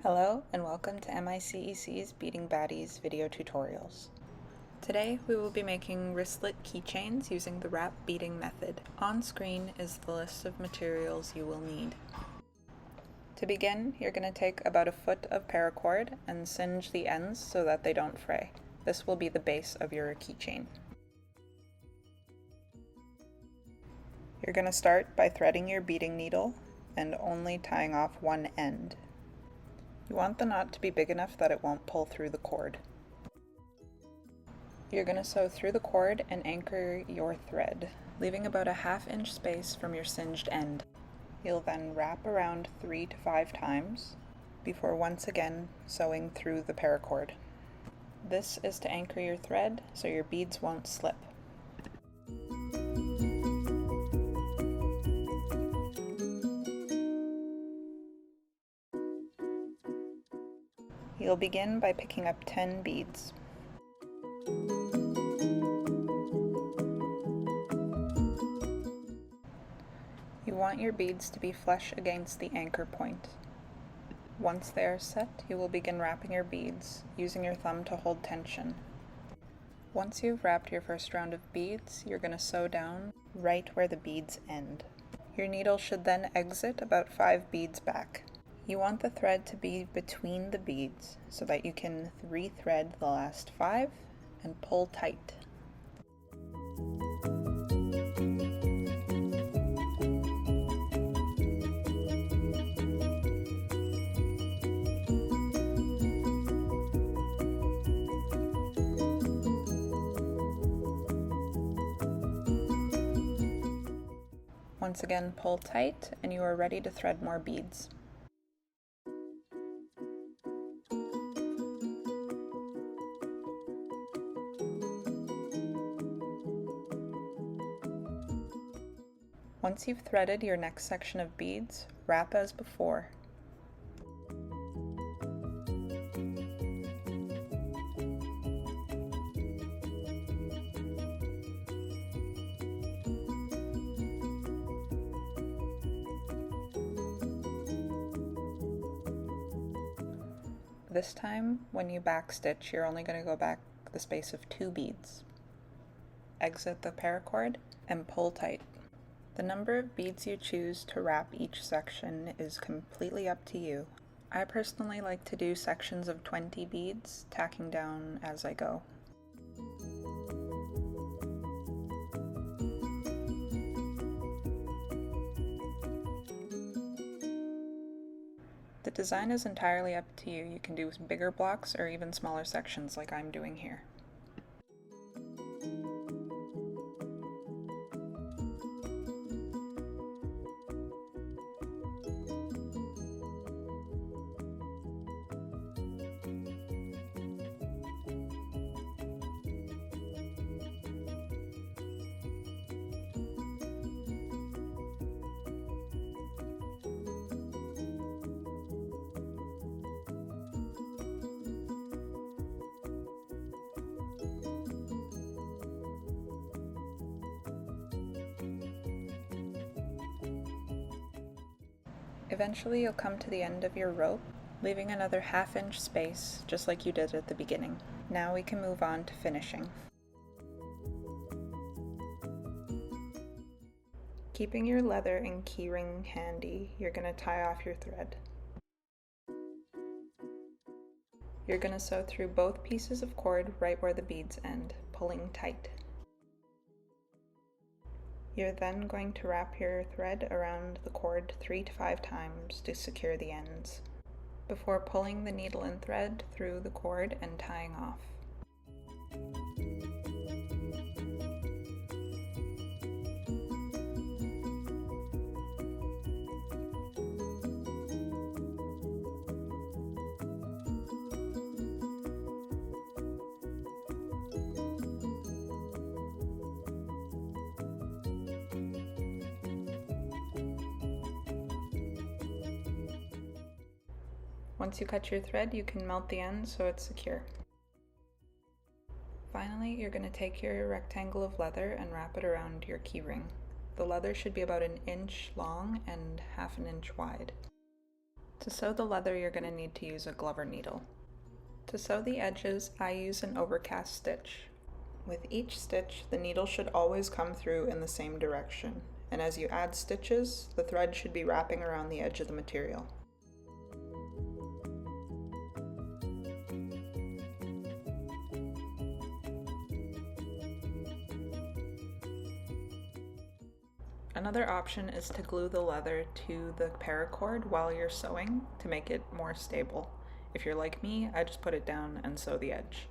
Hello and welcome to MICEC's Beading Baddies video tutorials. Today we will be making wristlet keychains using the wrap beading method. On screen is the list of materials you will need. To begin, you're going to take about a foot of paracord and singe the ends so that they don't fray. This will be the base of your keychain. You're going to start by threading your beading needle and only tying off one end. You want the knot to be big enough that it won't pull through the cord. You're going to sew through the cord and anchor your thread, leaving about a 1/2 inch space from your singed end. You'll then wrap around 3 to 5 times before once again sewing through the paracord. This is to anchor your thread so your beads won't slip. You'll begin by picking up 10 beads. You want your beads to be flush against the anchor point. Once they are set, you will begin wrapping your beads, using your thumb to hold tension. Once you've wrapped your first round of beads, you're going to sew down right where the beads end. Your needle should then exit about 5 beads back. You want the thread to be between the beads so that you can re-thread the last 5 and pull tight. Once again, pull tight and you are ready to thread more beads. Once you've threaded your next section of beads, wrap as before. This time, when you backstitch, you're only going to go back the space of 2 beads. Exit the paracord and pull tight. The number of beads you choose to wrap each section is completely up to you. I personally like to do sections of 20 beads, tacking down as I go. The design is entirely up to you. You can do bigger blocks or even smaller sections like I'm doing here. Eventually you'll come to the end of your rope, leaving another 1/2 inch space, just like you did at the beginning. Now we can move on to finishing. Keeping your leather and keyring handy, you're going to tie off your thread. You're going to sew through both pieces of cord right where the beads end, pulling tight. You're then going to wrap your thread around the cord 3 to 5 times to secure the ends, before pulling the needle and thread through the cord and tying off. Once you cut your thread, you can melt the end so it's secure. Finally, you're going to take your rectangle of leather and wrap it around your keyring. The leather should be about 1 inch long and 1/2 inch wide. To sew the leather, you're going to need to use a Glover needle. To sew the edges, I use an overcast stitch. With each stitch, the needle should always come through in the same direction, and as you add stitches, the thread should be wrapping around the edge of the material. Another option is to glue the leather to the paracord while you're sewing to make it more stable. If you're like me, I just put it down and sew the edge.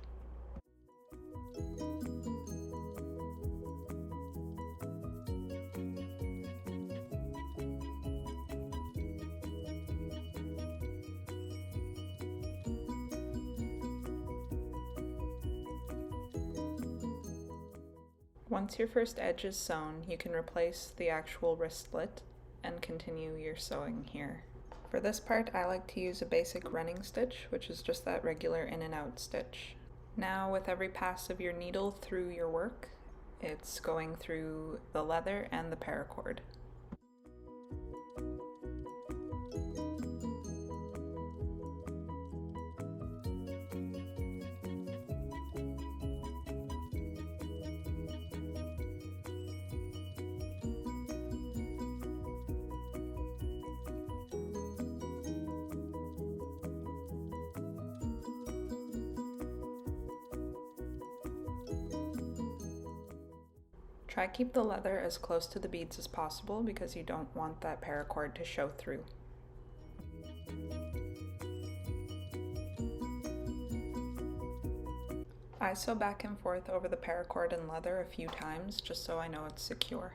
Once your first edge is sewn, you can replace the actual wristlet and continue your sewing here. For this part, I like to use a basic running stitch, which is just that regular in and out stitch. Now, with every pass of your needle through your work, it's going through the leather and the paracord. Try keep the leather as close to the beads as possible because you don't want that paracord to show through. I sew back and forth over the paracord and leather a few times just so I know it's secure.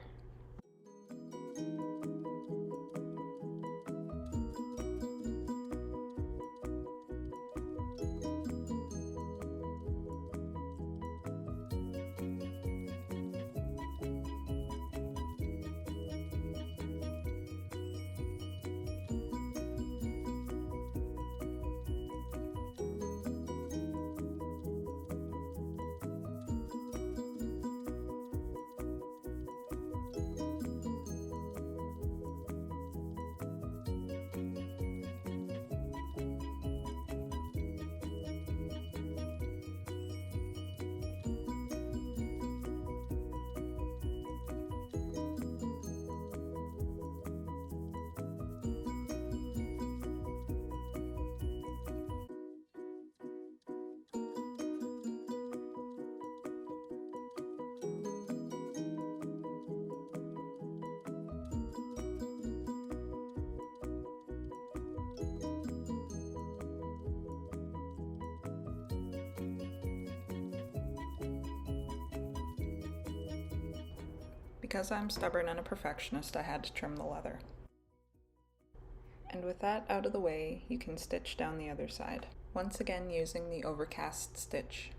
Because I'm stubborn and a perfectionist, I had to trim the leather. And with that out of the way, you can stitch down the other side, once again using the overcast stitch.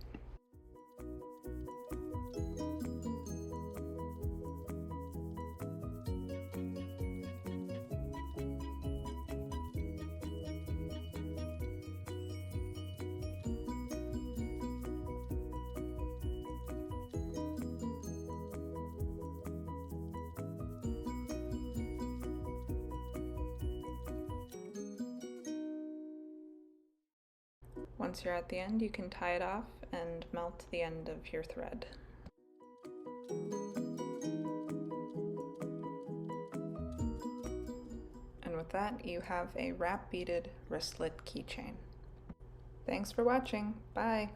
Once you're at the end, you can tie it off and melt the end of your thread. And with that, you have a wrap beaded wristlet keychain. Thanks for watching. Bye!